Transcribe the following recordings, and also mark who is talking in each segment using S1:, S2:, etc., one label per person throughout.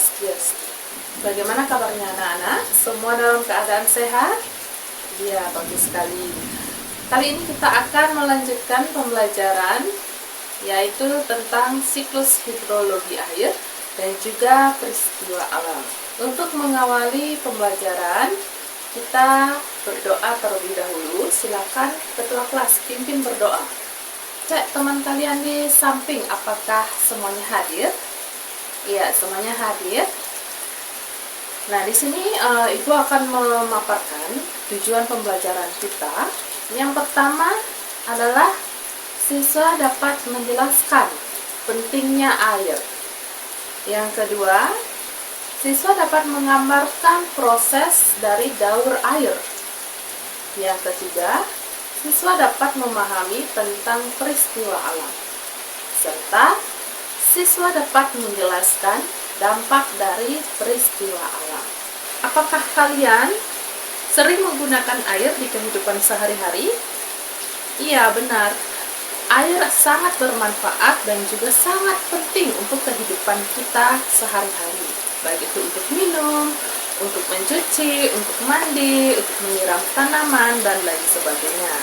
S1: Swastiastu. Bagaimana kabarnya anak-anak? Semua dalam keadaan sehat? Ya, bagus sekali. Kali ini kita akan melanjutkan pembelajaran yaitu tentang siklus hidrologi air dan juga peristiwa alam. Untuk mengawali pembelajaran, kita berdoa terlebih dahulu. Silakan ketua kelas pimpin berdoa. Cek teman kalian di samping, apakah semuanya hadir? Iya, semuanya hadir. Nah, di sini Ibu akan memaparkan tujuan pembelajaran kita. Yang pertama adalah siswa dapat menjelaskan pentingnya air. Yang kedua, siswa dapat menggambarkan proses dari daur air. Yang ketiga, siswa dapat memahami tentang peristiwa alam. Serta siswa dapat menjelaskan dampak dari peristiwa alam. Apakah kalian sering menggunakan air di kehidupan sehari-hari? Iya, benar. Air sangat bermanfaat dan juga sangat penting untuk kehidupan kita sehari-hari. Baik itu untuk minum, untuk mencuci, untuk mandi, untuk menyiram tanaman, dan lain sebagainya.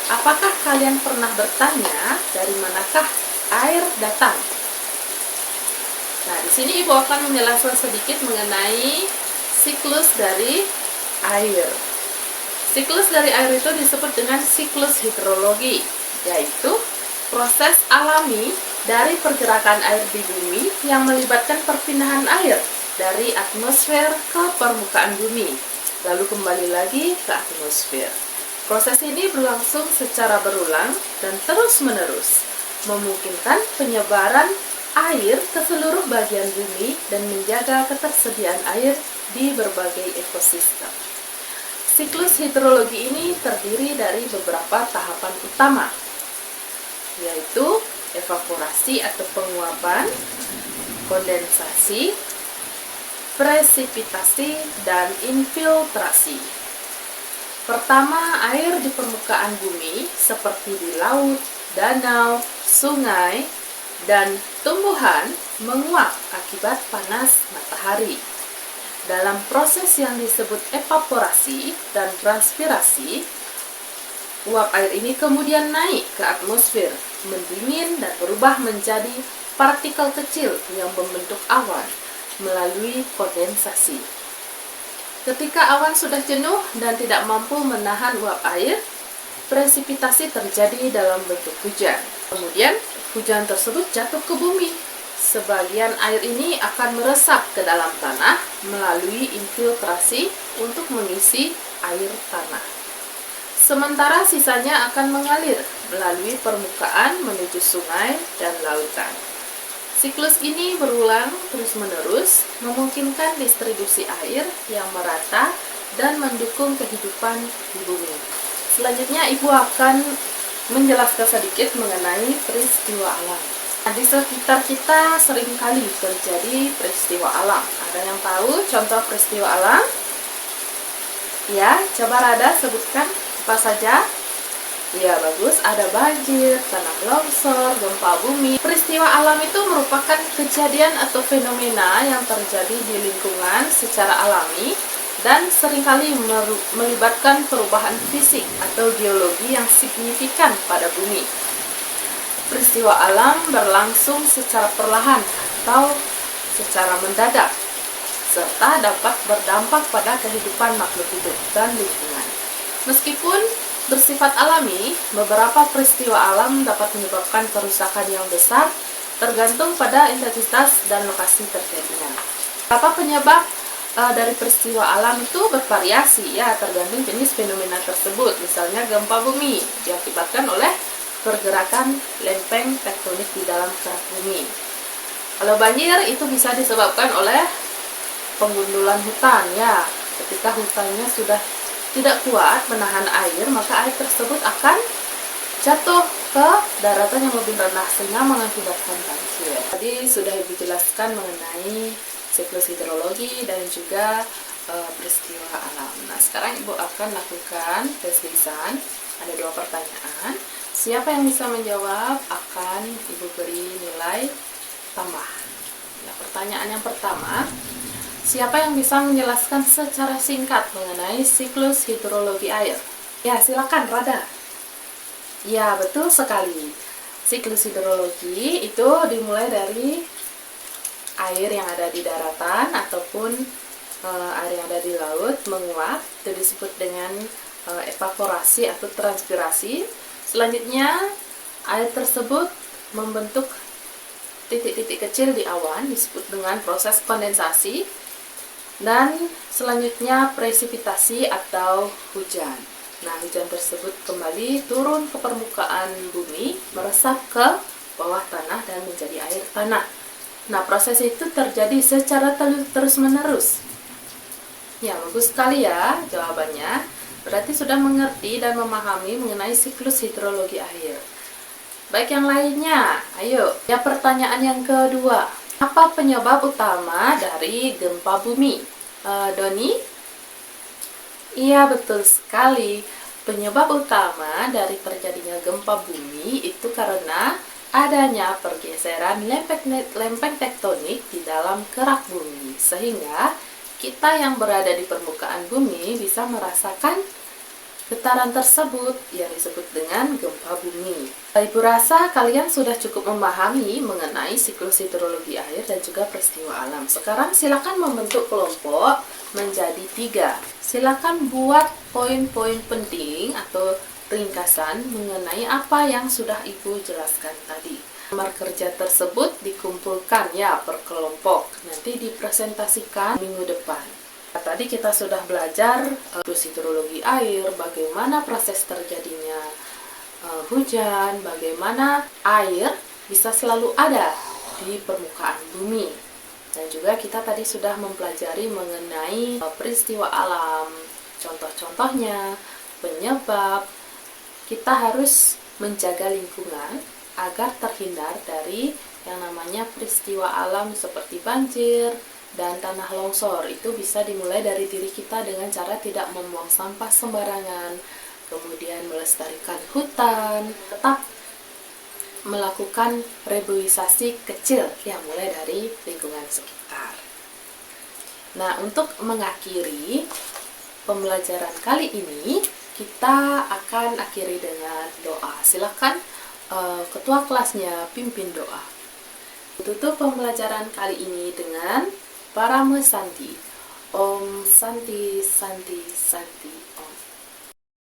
S1: Apakah kalian pernah bertanya dari manakah air datang? Nah, di sini Ibu akan menjelaskan sedikit mengenai siklus dari air. Siklus dari air itu disebut dengan siklus hidrologi, yaitu proses alami dari pergerakan air di bumi yang melibatkan perpindahan air dari atmosfer ke permukaan bumi, lalu kembali lagi ke atmosfer. Proses ini berlangsung secara berulang dan terus-menerus, memungkinkan penyebaran air ke seluruh bagian bumi dan menjaga ketersediaan air di berbagai ekosistem. Siklus hidrologi ini terdiri dari beberapa tahapan utama, yaitu evaporasi atau penguapan, kondensasi, presipitasi, dan infiltrasi. Pertama, air di permukaan bumi seperti di laut, danau, sungai, dan tumbuhan menguap akibat panas matahari. Dalam proses yang disebut evaporasi dan transpirasi, uap air ini kemudian naik ke atmosfer, mendingin dan berubah menjadi partikel kecil yang membentuk awan melalui kondensasi. Ketika awan sudah jenuh dan tidak mampu menahan uap air, presipitasi terjadi dalam bentuk hujan. Kemudian, hujan tersebut jatuh ke bumi. Sebagian air ini akan meresap ke dalam tanah melalui infiltrasi untuk mengisi air tanah. Sementara sisanya akan mengalir melalui permukaan menuju sungai dan lautan. Siklus ini berulang terus-menerus, memungkinkan distribusi air yang merata dan mendukung kehidupan di bumi. Selanjutnya, Ibu akan menjelaskan sedikit mengenai peristiwa alam. Nah, di sekitar kita seringkali terjadi peristiwa alam. Ada yang tahu contoh peristiwa alam? Ya, coba Rada sebutkan apa saja? Ya, bagus. Ada banjir, tanah longsor, gempa bumi. Peristiwa alam itu merupakan kejadian atau fenomena yang terjadi di lingkungan secara alami dan seringkali melibatkan perubahan fisik atau geologi yang signifikan pada bumi. Peristiwa alam berlangsung secara perlahan atau secara mendadak, serta dapat berdampak pada kehidupan makhluk hidup dan lingkungan. Meskipun bersifat alami, beberapa peristiwa alam dapat menyebabkan kerusakan yang besar, tergantung pada intensitas dan lokasi terjadinya. Beberapa penyebab dari peristiwa alam itu bervariasi, ya, tergantung jenis fenomena tersebut. Misalnya gempa bumi diakibatkan oleh pergerakan lempeng tektonik di dalam kerak bumi. Kalau banjir itu bisa disebabkan oleh penggundulan hutan, ya. Ketika hutannya sudah tidak kuat menahan air, maka air tersebut akan jatuh ke daratan yang lebih rendah sehingga mengakibatkan banjir. Tadi sudah Ibu jelaskan mengenai siklus hidrologi dan juga peristiwa alam. Nah, sekarang Ibu akan lakukan tes lisan. Ada 2 pertanyaan. Siapa yang bisa menjawab akan Ibu beri nilai tambah. Nah, pertanyaan yang pertama, siapa yang bisa menjelaskan secara singkat mengenai siklus hidrologi air? Ya, silakan Rada. Ya, betul sekali. Siklus hidrologi itu dimulai dari air yang ada di daratan ataupun air yang ada di laut menguap, itu disebut dengan evaporasi atau transpirasi. Selanjutnya, air tersebut membentuk titik-titik kecil di awan, disebut dengan proses kondensasi. Dan selanjutnya presipitasi atau hujan. Nah, hujan tersebut kembali turun ke permukaan bumi, meresap ke bawah tanah dan menjadi air tanah. Nah, proses itu terjadi secara terus-menerus. Ya, bagus sekali ya jawabannya. Berarti sudah mengerti dan memahami mengenai siklus hidrologi air. Baik, yang lainnya. Ayo, ya pertanyaan yang kedua. Apa penyebab utama dari gempa bumi? Doni? Iya, betul sekali. Penyebab utama dari terjadinya gempa bumi itu karena adanya pergeseran lempeng tektonik di dalam kerak bumi, sehingga kita yang berada di permukaan bumi bisa merasakan getaran tersebut yang disebut dengan gempa bumi. Ibu rasa kalian sudah cukup memahami mengenai siklus hidrologi air dan juga peristiwa alam. Sekarang silakan membentuk kelompok menjadi 3. Silakan buat poin-poin penting atau ringkasan mengenai apa yang sudah Ibu jelaskan tadi. Nomor kerja tersebut dikumpulkan ya per kelompok, nanti dipresentasikan minggu depan. Tadi kita sudah belajar siklus hidrologi air, bagaimana proses terjadinya hujan, bagaimana air bisa selalu ada di permukaan bumi. Dan juga kita tadi sudah mempelajari mengenai peristiwa alam, contoh-contohnya, penyebab. Kita harus menjaga lingkungan agar terhindar dari yang namanya peristiwa alam seperti banjir dan tanah longsor. Itu bisa dimulai dari diri kita dengan cara tidak membuang sampah sembarangan, kemudian melestarikan hutan, tetap melakukan reboisasi kecil yang mulai dari lingkungan sekitar. Nah, untuk mengakhiri pembelajaran kali ini, kita akan akhiri dengan doa. Silakan ketua kelasnya pimpin doa. Tutup pembelajaran kali ini dengan Parama Santi. Om Santi Santi Santi Om.